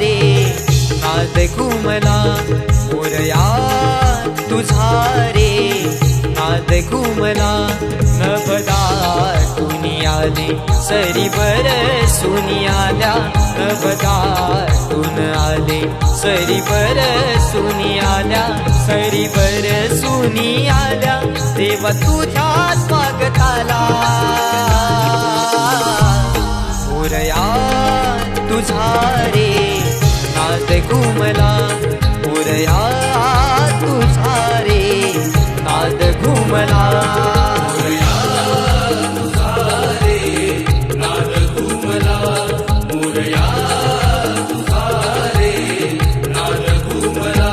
नाद घुमला मोरया तुझा रे नाद घुमला नभदाटून आले सरी बरसून आल्या नभदाटून आले सरी बरसून आल्या सरी बरसून आल्या देवा तुझ्या स्वागताला मोरया तुझा रे नाद घुमला मोरया तुझा रे नाद घुमला मोरया तुझा रे नाद घुमला मोरया तुझा रे नाद घुमला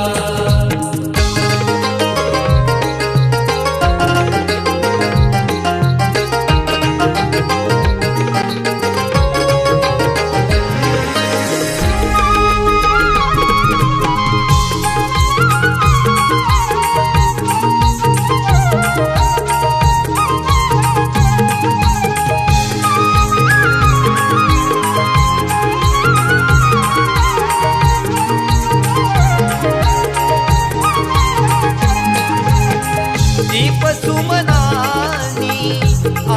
दीप सुमनानी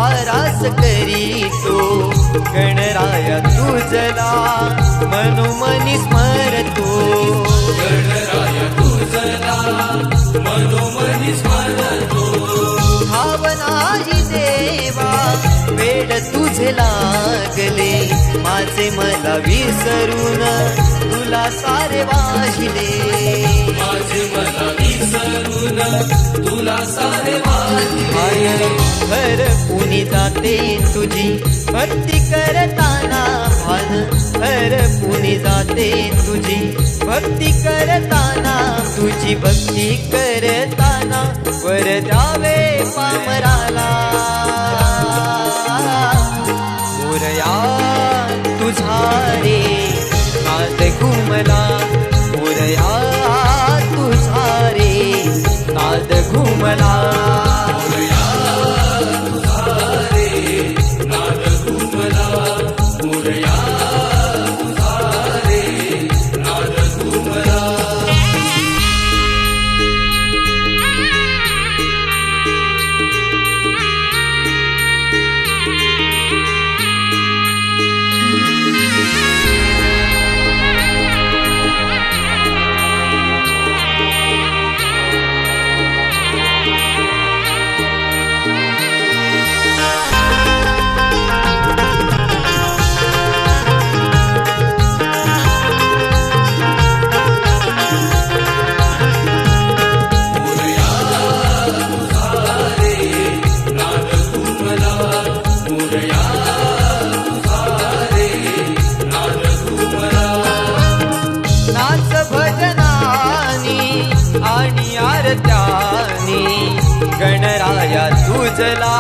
आरास करीतो गणराया तुझला मनोमनी स्मरतो गणराया तुझला मनोमनी स्मरतो भावनाही देवा वेड तुझे लागले माझे मला विसरून तुला सारे वाहिले माझे मला विसरून तुला सारे वाहिले भर पुनी जाते तुझी भक्ती करताना भान भर पुनी जाते तुझी भक्ती करताना तुझी भक्ती करताना वर द्यावे पामराला मोरया तुझा रे नाद घुमला मोरया तुझा रे नाद घुमला मोरया तुझा रे नाद घुमला मोरया तुझा रे नाद घुमला नाच भजनानी आणि आरत्यानी गणराया तुझला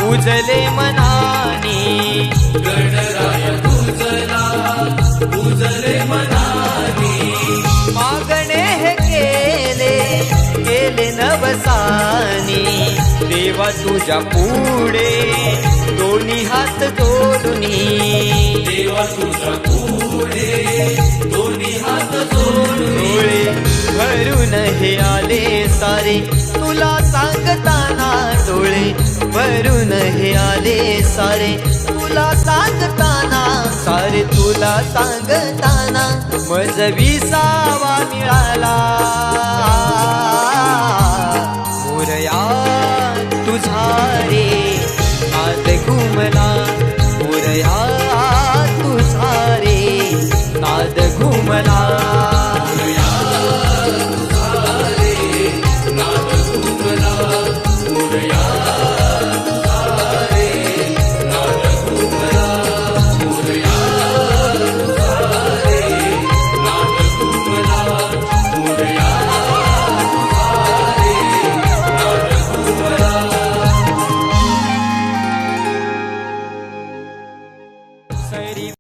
पूजले मनानी गणराया तुझला पूजले मनानी मागणे हे केले नवसानी देवा तुझ्या पुढे दोन्ही हात जोडूनी देवा तुझा पुढे दोन्ही हात जोडून डोळे भरून हे आले सारे तुला सांगताना डोळे भरून हे आले सारे तुला सांगताना सारे तुला सांगताना मज विसावा मिळाला